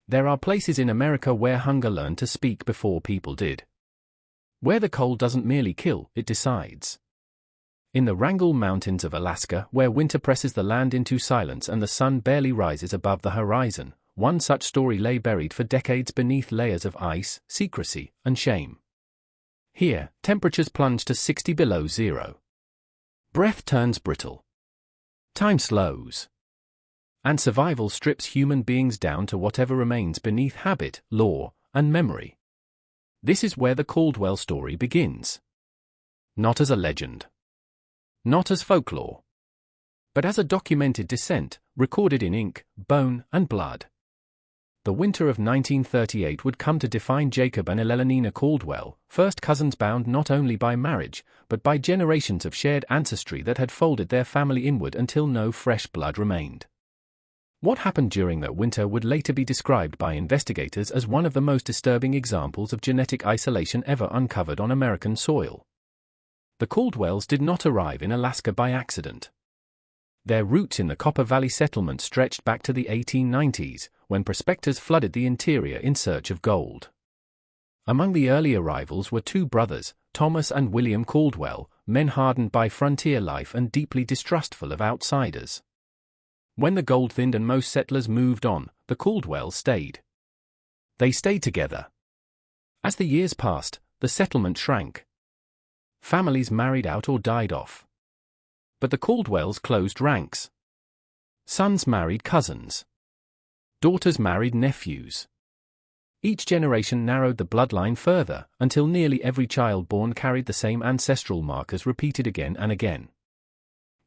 There are places in America where hunger learned to speak before people did. Where the cold doesn't merely kill, it decides. In the Wrangell Mountains of Alaska, where winter presses the land into silence and the sun barely rises above the horizon, one such story lay buried for decades beneath layers of ice, secrecy, and shame. Here, temperatures plunge to 60 below zero. Breath turns brittle. Time slows. And survival strips human beings down to whatever remains beneath habit, law, and memory. This is where the Caldwell story begins. Not as a legend. Not as folklore. But as a documented descent, recorded in ink, bone, and blood. The winter of 1938 would come to define Jacob and Elellanena Caldwell, first cousins bound not only by marriage, but by generations of shared ancestry that had folded their family inward until no fresh blood remained. What happened during that winter would later be described by investigators as one of the most disturbing examples of genetic isolation ever uncovered on American soil. The Caldwells did not arrive in Alaska by accident. Their roots in the Copper Valley settlement stretched back to the 1890s, when prospectors flooded the interior in search of gold. Among the early arrivals were two brothers, Thomas and William Caldwell, men hardened by frontier life and deeply distrustful of outsiders. When the gold thinned and most settlers moved on, the Caldwells stayed. They stayed together. As the years passed, the settlement shrank. Families married out or died off. But the Caldwells closed ranks. Sons married cousins. Daughters married nephews. Each generation narrowed the bloodline further, until nearly every child born carried the same ancestral markers repeated again and again.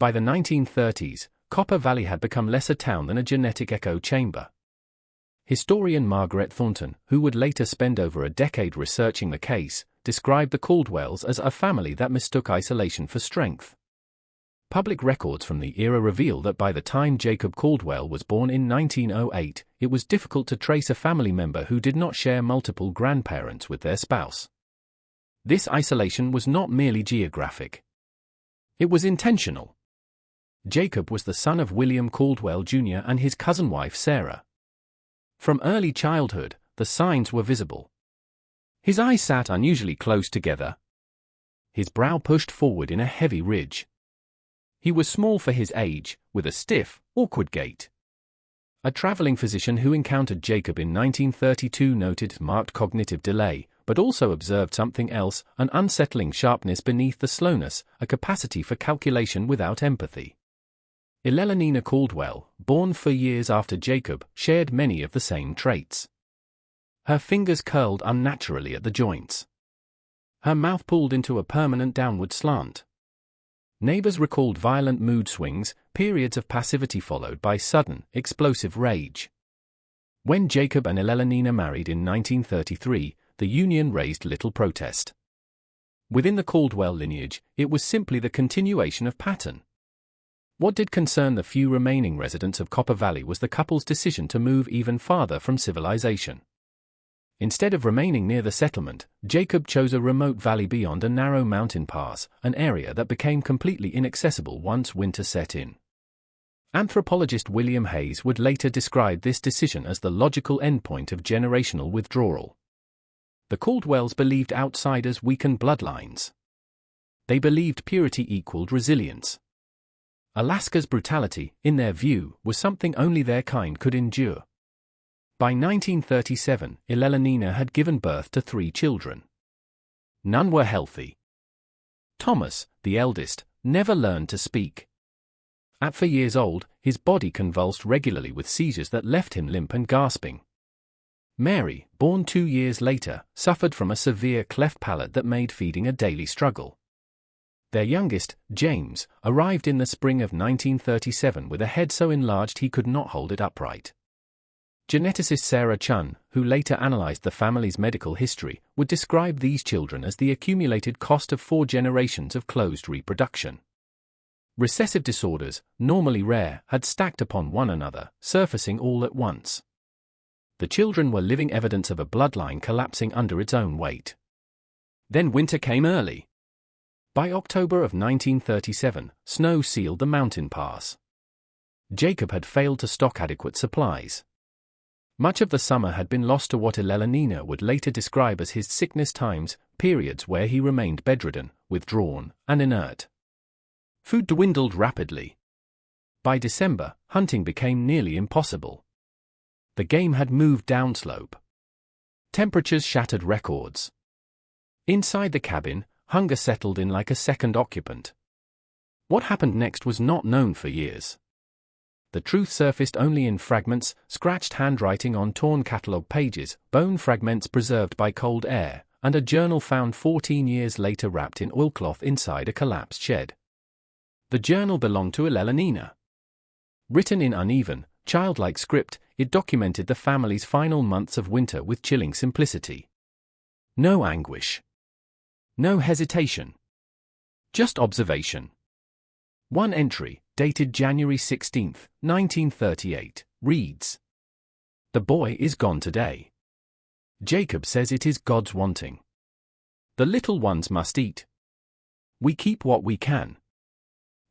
By the 1930s, Copper Valley had become less a town than a genetic echo chamber. Historian Margaret Thornton, who would later spend over a decade researching the case, described the Caldwells as a family that mistook isolation for strength. Public records from the era reveal that by the time Jacob Caldwell was born in 1908, it was difficult to trace a family member who did not share multiple grandparents with their spouse. This isolation was not merely geographic. It was intentional. Jacob was the son of William Caldwell Jr. and his cousin wife Sarah. From early childhood, the signs were visible. His eyes sat unusually close together. His brow pushed forward in a heavy ridge. He was small for his age, with a stiff, awkward gait. A traveling physician who encountered Jacob in 1932 noted marked cognitive delay, but also observed something else, an unsettling sharpness beneath the slowness, a capacity for calculation without empathy. Elellanena Caldwell, born 4 years after Jacob, shared many of the same traits. Her fingers curled unnaturally at the joints. Her mouth pulled into a permanent downward slant. Neighbors recalled violent mood swings, periods of passivity followed by sudden, explosive rage. When Jacob and Elellanena married in 1933, the union raised little protest. Within the Caldwell lineage, it was simply the continuation of pattern. What did concern the few remaining residents of Copper Valley was the couple's decision to move even farther from civilization. Instead of remaining near the settlement, Jacob chose a remote valley beyond a narrow mountain pass, an area that became completely inaccessible once winter set in. Anthropologist William Hayes would later describe this decision as the logical endpoint of generational withdrawal. The Caldwells believed outsiders weakened bloodlines. They believed purity equaled resilience. Alaska's brutality, in their view, was something only their kind could endure. By 1937, Elellanena had given birth to 3 children. None were healthy. Thomas, the eldest, never learned to speak. At 4 years old, his body convulsed regularly with seizures that left him limp and gasping. Mary, born 2 years later, suffered from a severe cleft palate that made feeding a daily struggle. Their youngest, James, arrived in the spring of 1937 with a head so enlarged he could not hold it upright. Geneticist Sarah Chun, who later analyzed the family's medical history, would describe these children as the accumulated cost of 4 generations of closed reproduction. Recessive disorders, normally rare, had stacked upon one another, surfacing all at once. The children were living evidence of a bloodline collapsing under its own weight. Then winter came early. By October of 1937, snow sealed the mountain pass. Jacob had failed to stock adequate supplies. Much of the summer had been lost to what Elellanena would later describe as his sickness times, periods where he remained bedridden, withdrawn, and inert. Food dwindled rapidly. By December, hunting became nearly impossible. The game had moved downslope. Temperatures shattered records. Inside the cabin, hunger settled in like a second occupant. What happened next was not known for years. The truth surfaced only in fragments, scratched handwriting on torn catalogue pages, bone fragments preserved by cold air, and a journal found 14 years later wrapped in oilcloth inside a collapsed shed. The journal belonged to Elellanena. Written in uneven, childlike script, it documented the family's final months of winter with chilling simplicity. No anguish. No hesitation. Just observation. One entry, dated January 16, 1938, reads: "The boy is gone today. Jacob says it is God's wanting. The little ones must eat. We keep what we can."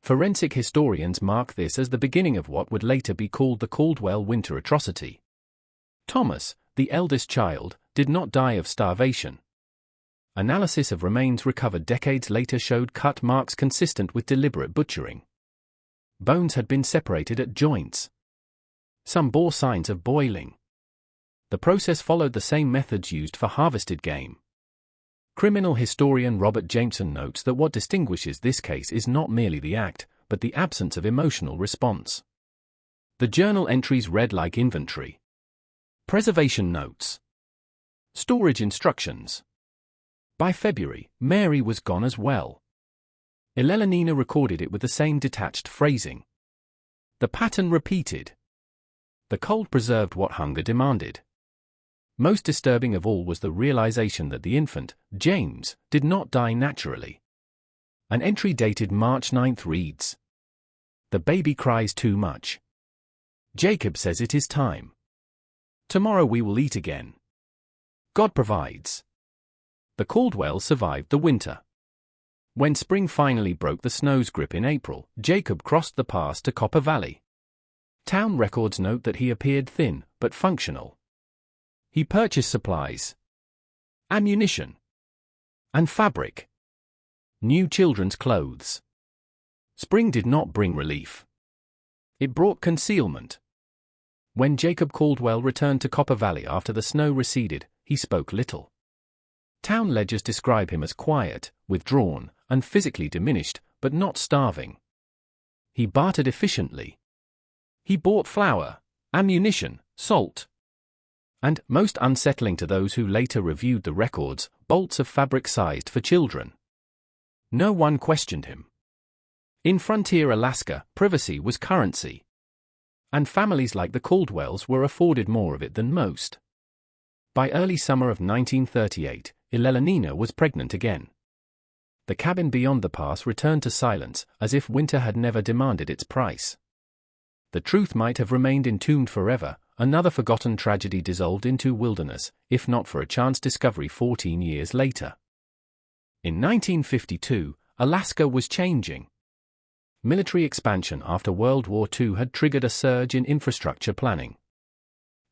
Forensic historians mark this as the beginning of what would later be called the Caldwell winter atrocity. Thomas, the eldest child, did not die of starvation. Analysis of remains recovered decades later showed cut marks consistent with deliberate butchering. Bones had been separated at joints. Some bore signs of boiling. The process followed the same methods used for harvested game. Criminal historian Robert Jameson notes that what distinguishes this case is not merely the act, but the absence of emotional response. The journal entries read like inventory. Preservation notes. Storage instructions. By February, Mary was gone as well. Elellanena recorded it with the same detached phrasing. The pattern repeated. The cold preserved what hunger demanded. Most disturbing of all was the realization that the infant, James, did not die naturally. An entry dated March 9 reads: "The baby cries too much. Jacob says it is time. Tomorrow we will eat again. God provides." The Caldwell survived the winter. When spring finally broke the snow's grip in April, Jacob crossed the pass to Copper Valley. Town records note that he appeared thin, but functional. He purchased supplies, ammunition, and fabric. New children's clothes. Spring did not bring relief. It brought concealment. When Jacob Caldwell returned to Copper Valley after the snow receded, he spoke little. Town ledgers describe him as quiet, withdrawn, and physically diminished, but not starving. He bartered efficiently. He bought flour, ammunition, salt, and, most unsettling to those who later reviewed the records, bolts of fabric sized for children. No one questioned him. In frontier Alaska, privacy was currency. And families like the Caldwells were afforded more of it than most. By early summer of 1938, Elellanena was pregnant again. The cabin beyond the pass returned to silence, as if winter had never demanded its price. The truth might have remained entombed forever, another forgotten tragedy dissolved into wilderness, if not for a chance discovery 14 years later. In 1952, Alaska was changing. Military expansion after World War II had triggered a surge in infrastructure planning.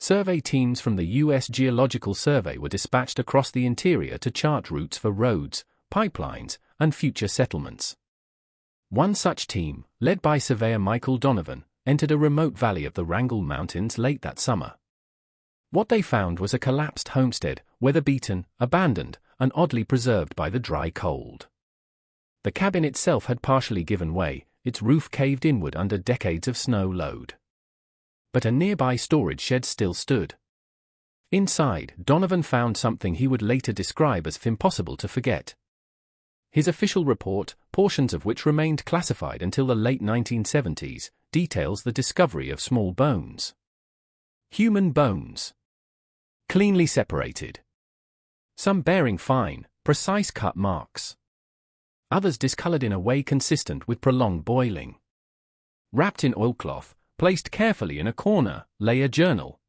Survey teams from the U.S. Geological Survey were dispatched across the interior to chart routes for roads, pipelines, and future settlements. One such team, led by surveyor Michael Donovan, entered a remote valley of the Wrangell Mountains late that summer. What they found was a collapsed homestead, weather-beaten, abandoned, and oddly preserved by the dry cold. The cabin itself had partially given way, its roof caved inward under decades of snow load. But a nearby storage shed still stood. Inside, Donovan found something he would later describe as impossible to forget. His official report, portions of which remained classified until the late 1970s, details the discovery of small bones. Human bones. Cleanly separated. Some bearing fine, precise cut marks. Others discolored in a way consistent with prolonged boiling. Wrapped in oilcloth, placed carefully in a corner, lay a journal.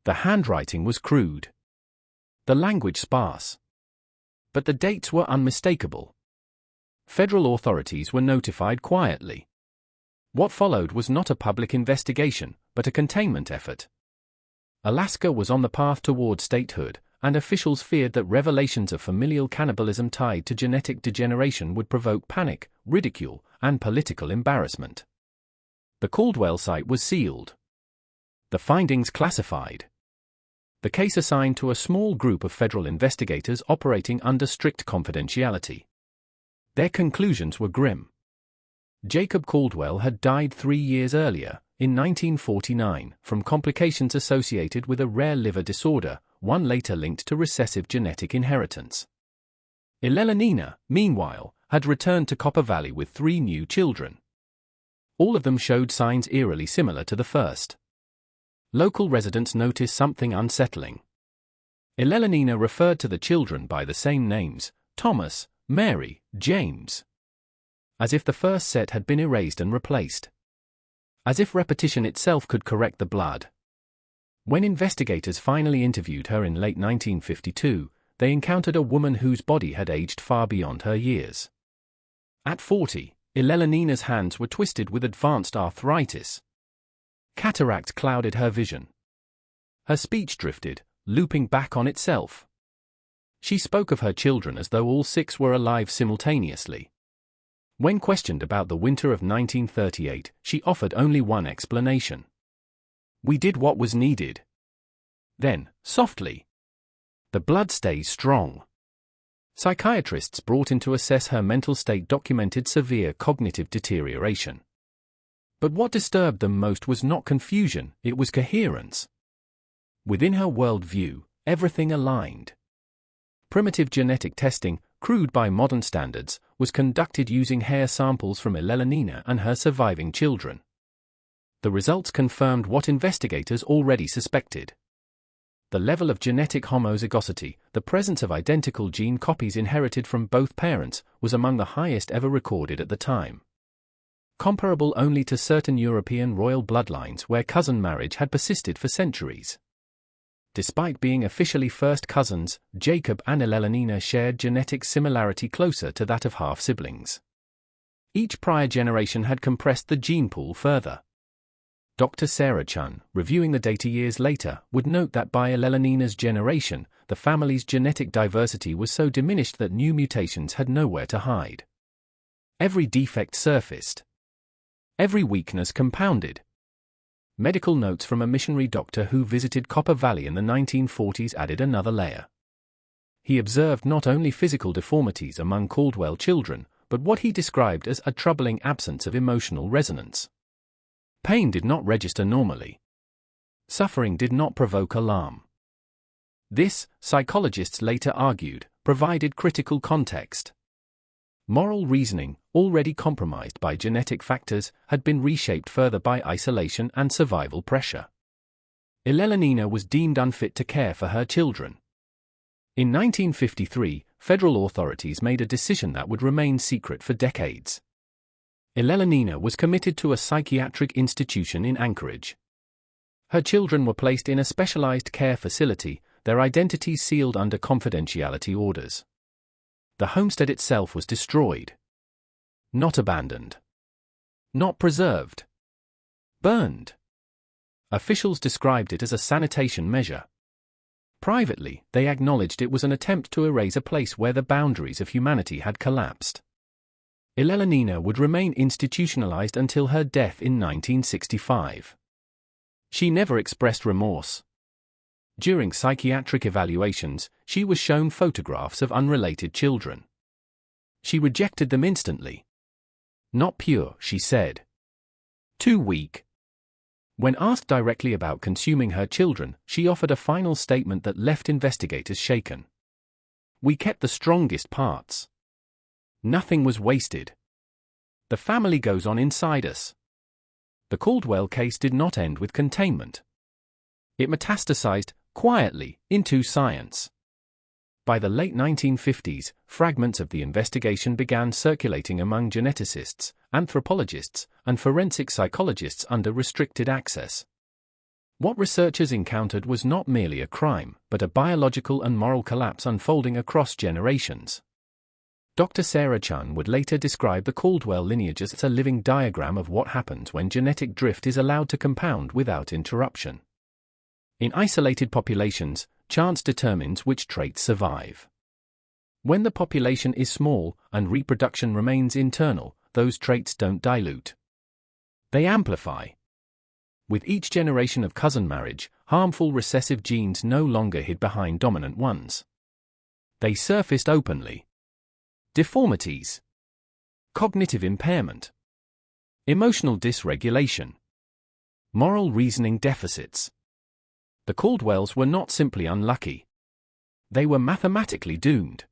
The handwriting was crude. The language sparse. But the dates were unmistakable. Federal authorities were notified quietly. What followed was not a public investigation, but a containment effort. Alaska was on the path toward statehood, and officials feared that revelations of familial cannibalism tied to genetic degeneration would provoke panic, ridicule, and political embarrassment. The Caldwell site was sealed. The findings classified. The case assigned to a small group of federal investigators operating under strict confidentiality. Their conclusions were grim. Jacob Caldwell had died 3 years earlier, in 1949, from complications associated with a rare liver disorder, one later linked to recessive genetic inheritance. Elellanena, meanwhile, had returned to Copper Valley with 3 new children. All of them showed signs eerily similar to the first. Local residents noticed something unsettling. Elellanena referred to the children by the same names, Thomas, Mary, James. As if the first set had been erased and replaced. As if repetition itself could correct the blood. When investigators finally interviewed her in late 1952, they encountered a woman whose body had aged far beyond her years. At 40, Elellanina's hands were twisted with advanced arthritis. Cataracts clouded her vision. Her speech drifted, looping back on itself. She spoke of her children as though all 6 were alive simultaneously. When questioned about the winter of 1938, she offered only one explanation. "We did what was needed." Then, softly, "The blood stays strong." Psychiatrists brought in to assess her mental state documented severe cognitive deterioration. But what disturbed them most was not confusion, it was coherence. Within her worldview, everything aligned. Primitive genetic testing, crude by modern standards, was conducted using hair samples from Elellanena and her surviving children. The results confirmed what investigators already suspected. The level of genetic homozygosity, the presence of identical gene copies inherited from both parents, was among the highest ever recorded at the time. Comparable only to certain European royal bloodlines where cousin marriage had persisted for centuries. Despite being officially first cousins, Jacob and Elellanena shared genetic similarity closer to that of half-siblings. Each prior generation had compressed the gene pool further. Dr. Sarah Chun, reviewing the data years later, would note that by Elellanina's generation, the family's genetic diversity was so diminished that new mutations had nowhere to hide. Every defect surfaced. Every weakness compounded. Medical notes from a missionary doctor who visited Copper Valley in the 1940s added another layer. He observed not only physical deformities among Caldwell children, but what he described as a troubling absence of emotional resonance. Pain did not register normally. Suffering did not provoke alarm. This, psychologists later argued, provided critical context. Moral reasoning, already compromised by genetic factors, had been reshaped further by isolation and survival pressure. Elellanena was deemed unfit to care for her children. In 1953, federal authorities made a decision that would remain secret for decades. Elellanena was committed to a psychiatric institution in Anchorage. Her children were placed in a specialized care facility, their identities sealed under confidentiality orders. The homestead itself was destroyed. Not abandoned. Not preserved. Burned. Officials described it as a sanitation measure. Privately, they acknowledged it was an attempt to erase a place where the boundaries of humanity had collapsed. Elellanena would remain institutionalized until her death in 1965. She never expressed remorse. During psychiatric evaluations, she was shown photographs of unrelated children. She rejected them instantly. "Not pure," she said. "Too weak." When asked directly about consuming her children, she offered a final statement that left investigators shaken. "We kept the strongest parts. Nothing was wasted. The family goes on inside us." The Caldwell case did not end with containment. It metastasized, quietly, into science. By the late 1950s, fragments of the investigation began circulating among geneticists, anthropologists, and forensic psychologists under restricted access. What researchers encountered was not merely a crime, but a biological and moral collapse unfolding across generations. Dr. Sarah Chun would later describe the Caldwell lineage as a living diagram of what happens when genetic drift is allowed to compound without interruption. In isolated populations, chance determines which traits survive. When the population is small and reproduction remains internal, those traits don't dilute. They amplify. With each generation of cousin marriage, harmful recessive genes no longer hid behind dominant ones. They surfaced openly. Deformities. Cognitive impairment. Emotional dysregulation. Moral reasoning deficits. The Caldwells were not simply unlucky. They were mathematically doomed.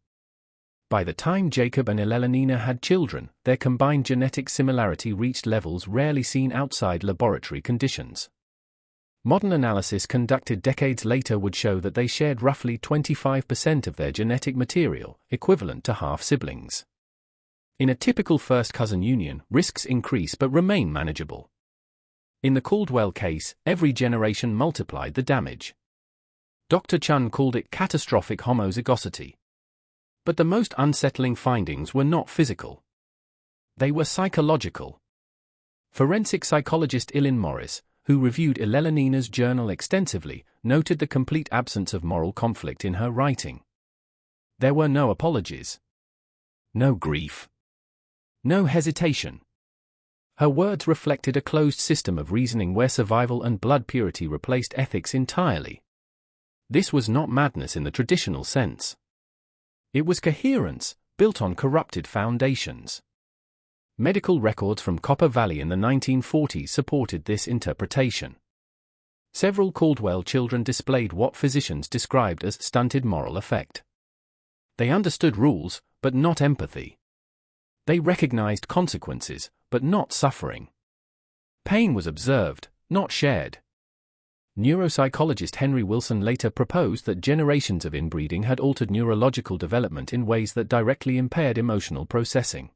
By the time Jacob and Elellanena had children, their combined genetic similarity reached levels rarely seen outside laboratory conditions. Modern analysis conducted decades later would show that they shared roughly 25% of their genetic material, equivalent to half-siblings. In a typical first-cousin union, risks increase but remain manageable. In the Caldwell case, every generation multiplied the damage. Dr. Chun called it catastrophic homozygosity. But the most unsettling findings were not physical. They were psychological. Forensic psychologist Ilin Morris, who reviewed Elellanina's journal extensively, noted the complete absence of moral conflict in her writing. There were no apologies. No grief. No hesitation. Her words reflected a closed system of reasoning where survival and blood purity replaced ethics entirely. This was not madness in the traditional sense. It was coherence, built on corrupted foundations. Medical records from Copper Valley in the 1940s supported this interpretation. Several Caldwell children displayed what physicians described as stunted moral affect. They understood rules, but not empathy. They recognized consequences, but not suffering. Pain was observed, not shared. Neuropsychologist Henry Wilson later proposed that generations of inbreeding had altered neurological development in ways that directly impaired emotional processing.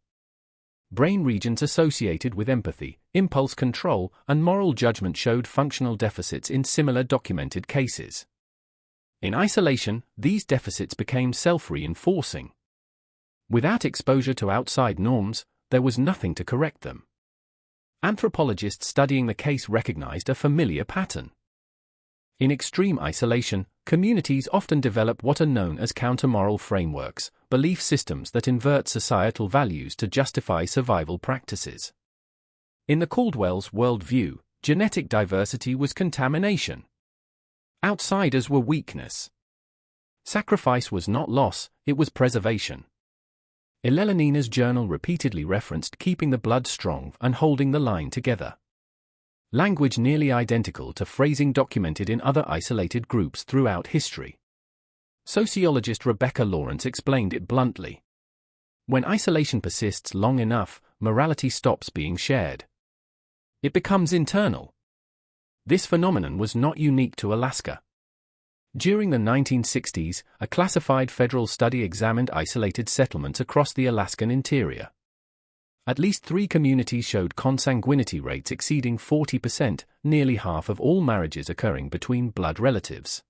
Brain regions associated with empathy, impulse control, and moral judgment showed functional deficits in similar documented cases. In isolation, these deficits became self-reinforcing. Without exposure to outside norms, there was nothing to correct them. Anthropologists studying the case recognized a familiar pattern. In extreme isolation, communities often develop what are known as counter-moral frameworks, belief systems that invert societal values to justify survival practices. In the Caldwells' worldview, genetic diversity was contamination. Outsiders were weakness. Sacrifice was not loss, it was preservation. Elellanina's journal repeatedly referenced keeping the blood strong and holding the line together. Language nearly identical to phrasing documented in other isolated groups throughout history. Sociologist Rebecca Lawrence explained it bluntly. When isolation persists long enough, morality stops being shared. It becomes internal. This phenomenon was not unique to Alaska. During the 1960s, a classified federal study examined isolated settlements across the Alaskan interior. At least 3 communities showed consanguinity rates exceeding 40%, nearly half of all marriages occurring between blood relatives.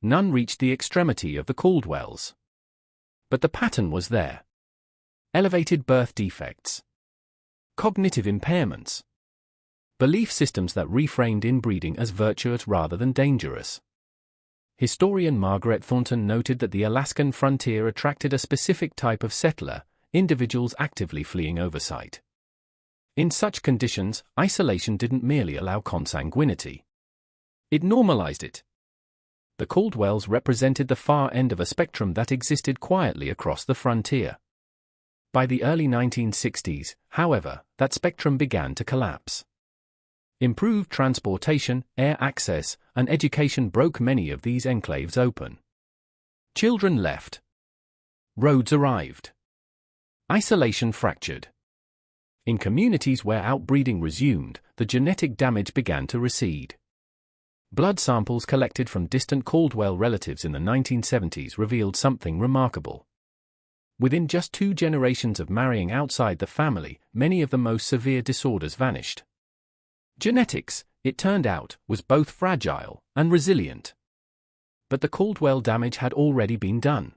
None reached the extremity of the Caldwells. But the pattern was there. Elevated birth defects. Cognitive impairments. Belief systems that reframed inbreeding as virtuous rather than dangerous. Historian Margaret Thornton noted that the Alaskan frontier attracted a specific type of settler, individuals actively fleeing oversight. In such conditions, isolation didn't merely allow consanguinity. It normalized it. The Caldwells represented the far end of a spectrum that existed quietly across the frontier. By the early 1960s, however, that spectrum began to collapse. Improved transportation, air access, and education broke many of these enclaves open. Children left. Roads arrived. Isolation fractured. In communities where outbreeding resumed, the genetic damage began to recede. Blood samples collected from distant Caldwell relatives in the 1970s revealed something remarkable. Within just 2 generations of marrying outside the family, many of the most severe disorders vanished. Genetics, it turned out, was both fragile and resilient. But the Caldwell damage had already been done.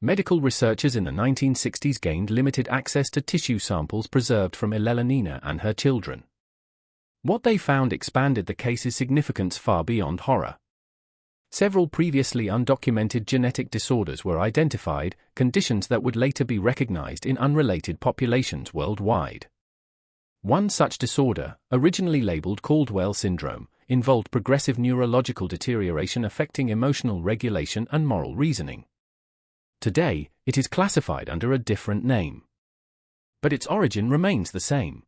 Medical researchers in the 1960s gained limited access to tissue samples preserved from Elellanena and her children. What they found expanded the case's significance far beyond horror. Several previously undocumented genetic disorders were identified, conditions that would later be recognized in unrelated populations worldwide. One such disorder, originally labeled Caldwell syndrome, involved progressive neurological deterioration affecting emotional regulation and moral reasoning. Today, it is classified under a different name. But its origin remains the same.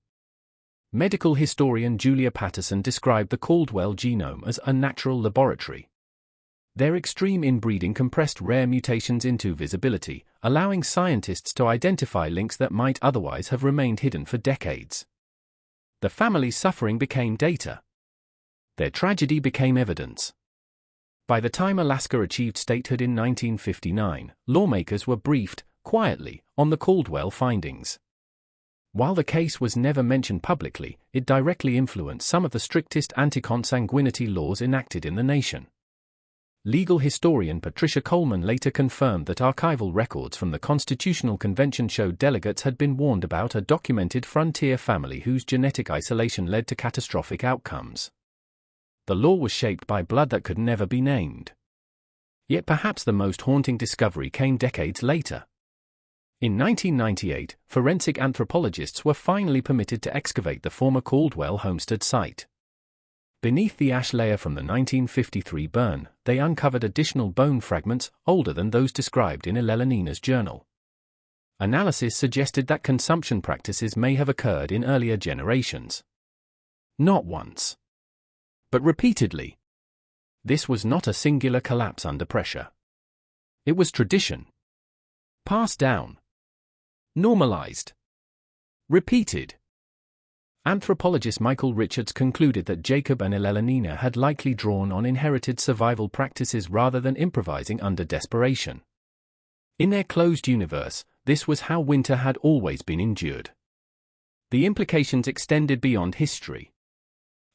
Medical historian Julia Patterson described the Caldwell genome as a natural laboratory. Their extreme inbreeding compressed rare mutations into visibility, allowing scientists to identify links that might otherwise have remained hidden for decades. The family's suffering became data. Their tragedy became evidence. By the time Alaska achieved statehood in 1959, lawmakers were briefed, quietly, on the Caldwell findings. While the case was never mentioned publicly, it directly influenced some of the strictest anti-consanguinity laws enacted in the nation. Legal historian Patricia Coleman later confirmed that archival records from the Constitutional Convention showed delegates had been warned about a documented frontier family whose genetic isolation led to catastrophic outcomes. The law was shaped by blood that could never be named. Yet perhaps the most haunting discovery came decades later. In 1998, forensic anthropologists were finally permitted to excavate the former Caldwell homestead site. Beneath the ash layer from the 1953 burn, they uncovered additional bone fragments older than those described in Elellanenna's journal. Analysis suggested that consumption practices may have occurred in earlier generations. Not once, but repeatedly. This was not a singular collapse under pressure. It was tradition. Passed down. Normalized. Repeated. Anthropologist Michael Richards concluded that Jacob and Elellanena had likely drawn on inherited survival practices rather than improvising under desperation. In their closed universe, this was how winter had always been endured. The implications extended beyond history.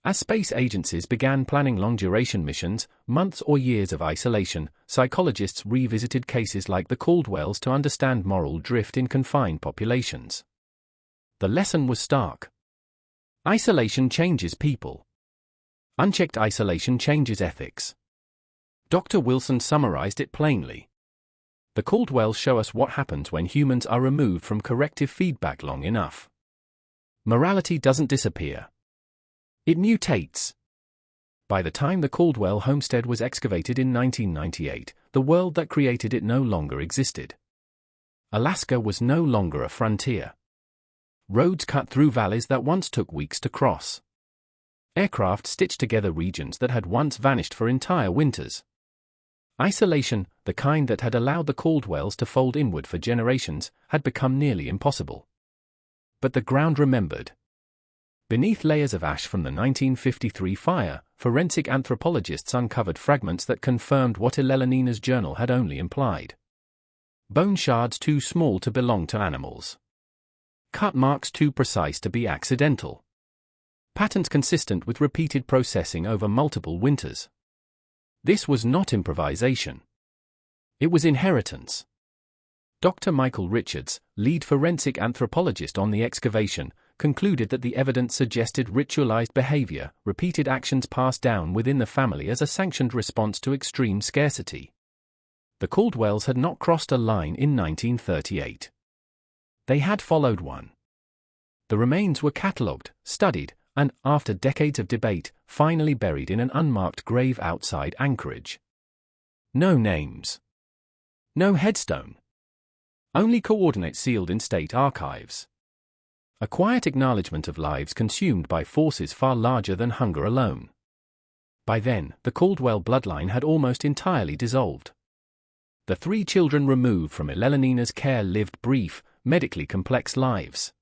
As space agencies began planning long-duration missions, months or years of isolation, psychologists revisited cases like the Caldwells to understand moral drift in confined populations. The lesson was stark. Isolation changes people. Unchecked isolation changes ethics. Dr. Wilson summarized it plainly. The Caldwells show us what happens when humans are removed from corrective feedback long enough. Morality doesn't disappear. It mutates. By the time the Caldwell homestead was excavated in 1998, the world that created it no longer existed. Alaska was no longer a frontier. Roads cut through valleys that once took weeks to cross. Aircraft stitched together regions that had once vanished for entire winters. Isolation, the kind that had allowed the Caldwells to fold inward for generations, had become nearly impossible. But the ground remembered. Beneath layers of ash from the 1953 fire, forensic anthropologists uncovered fragments that confirmed what Elellanenna's journal had only implied. Bone shards too small to belong to animals. Cut marks too precise to be accidental. Patterns consistent with repeated processing over multiple winters. This was not improvisation. It was inheritance. Dr. Michael Richards, lead forensic anthropologist on the excavation, concluded that the evidence suggested ritualized behavior, repeated actions passed down within the family as a sanctioned response to extreme scarcity. The Caldwells had not crossed a line in 1938. They had followed one. The remains were catalogued, studied, and, after decades of debate, finally buried in an unmarked grave outside Anchorage. No names. No headstone. Only coordinates sealed in state archives. A quiet acknowledgement of lives consumed by forces far larger than hunger alone. By then, the Caldwell bloodline had almost entirely dissolved. The 3 children removed from Elellanenna's care lived brief, medically complex lives.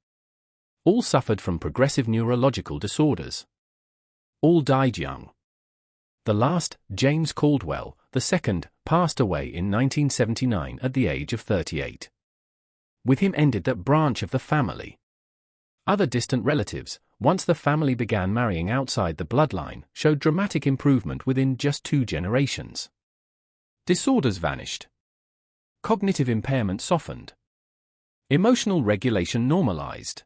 All suffered from progressive neurological disorders. All died young. The last, James Caldwell, the second, passed away in 1979 at the age of 38. With him ended that branch of the family. Other distant relatives, once the family began marrying outside the bloodline, showed dramatic improvement within just 2 generations. Disorders vanished. Cognitive impairment softened. Emotional regulation normalized.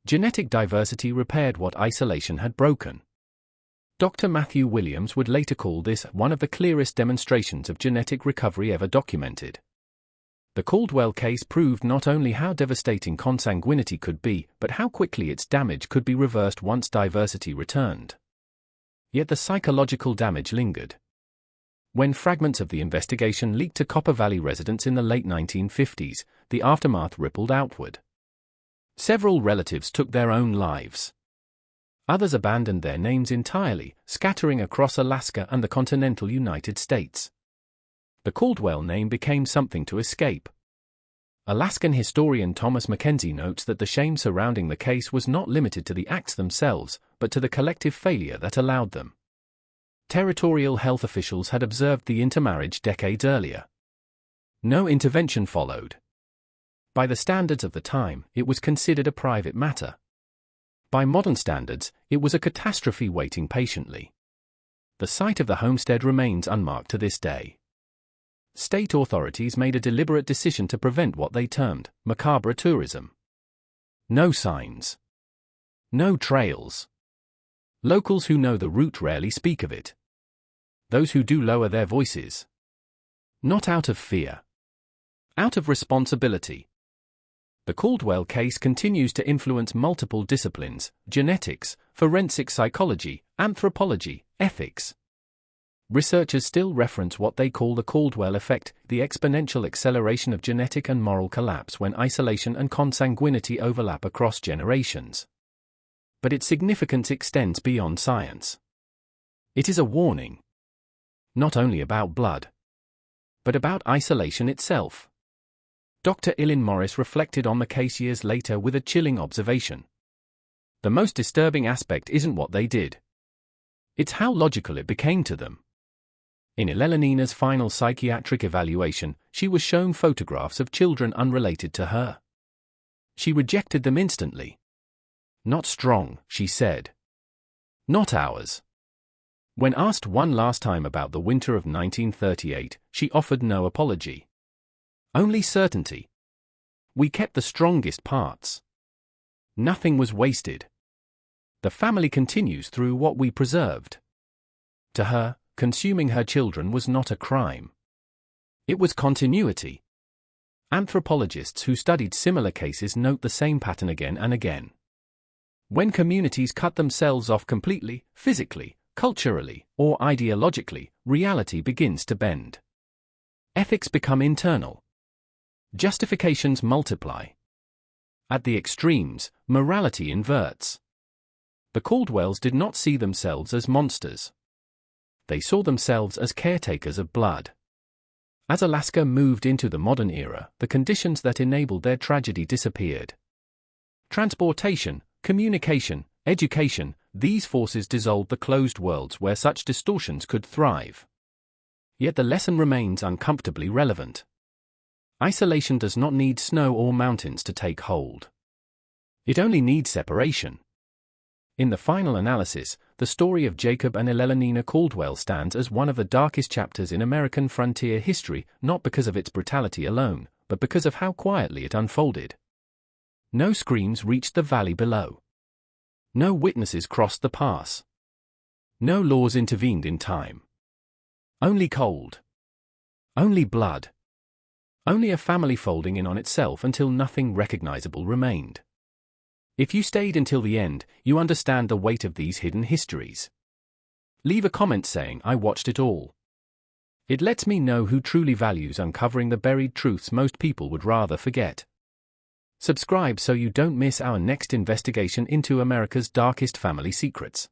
Genetic diversity repaired what isolation had broken. Dr. Matthew Williams would later call this one of the clearest demonstrations of genetic recovery ever documented. The Caldwell case proved not only how devastating consanguinity could be, but how quickly its damage could be reversed once diversity returned. Yet the psychological damage lingered. When fragments of the investigation leaked to Copper Valley residents in the late 1950s, the aftermath rippled outward. Several relatives took their own lives. Others abandoned their names entirely, scattering across Alaska and the continental United States. The Caldwell name became something to escape. Alaskan historian Thomas Mackenzie notes that the shame surrounding the case was not limited to the acts themselves, but to the collective failure that allowed them. Territorial health officials had observed the intermarriage decades earlier. No intervention followed. By the standards of the time, it was considered a private matter. By modern standards, it was a catastrophe waiting patiently. The site of the homestead remains unmarked to this day. State authorities made a deliberate decision to prevent what they termed macabre tourism. No signs. No trails. Locals who know the route rarely speak of it. Those who do lower their voices. Not out of fear. Out of responsibility. The Caldwell case continues to influence multiple disciplines: genetics, forensic psychology, anthropology, ethics. Researchers still reference what they call the Caldwell effect, the exponential acceleration of genetic and moral collapse when isolation and consanguinity overlap across generations. But its significance extends beyond science. It is a warning. Not only about blood, but about isolation itself. Dr. Eileen Morris reflected on the case years later with a chilling observation. The most disturbing aspect isn't what they did. It's how logical it became to them. In Elellanina's final psychiatric evaluation, she was shown photographs of children unrelated to her. She rejected them instantly. "Not strong," she said. "Not ours." When asked one last time about the winter of 1938, she offered no apology. Only certainty. "We kept the strongest parts. Nothing was wasted. The family continues through what we preserved." To her, consuming her children was not a crime. It was continuity. Anthropologists who studied similar cases note the same pattern again and again. When communities cut themselves off completely, physically, culturally, or ideologically, reality begins to bend. Ethics become internal. Justifications multiply. At the extremes, morality inverts. The Caldwells did not see themselves as monsters. They saw themselves as caretakers of blood. As Alaska moved into the modern era, the conditions that enabled their tragedy disappeared. Transportation, communication, education, these forces dissolved the closed worlds where such distortions could thrive. Yet the lesson remains uncomfortably relevant. Isolation does not need snow or mountains to take hold. It only needs separation. In the final analysis, the story of Jacob and Elellanena Caldwell stands as one of the darkest chapters in American frontier history, not because of its brutality alone, but because of how quietly it unfolded. No screams reached the valley below. No witnesses crossed the pass. No laws intervened in time. Only cold. Only blood. Only a family folding in on itself until nothing recognizable remained. If you stayed until the end, you understand the weight of these hidden histories. Leave a comment saying, "I watched it all." It lets me know who truly values uncovering the buried truths most people would rather forget. Subscribe so you don't miss our next investigation into America's darkest family secrets.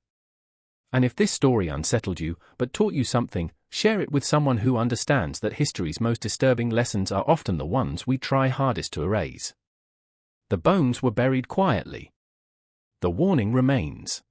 And if this story unsettled you, but taught you something, share it with someone who understands that history's most disturbing lessons are often the ones we try hardest to erase. The bones were buried quietly. The warning remains.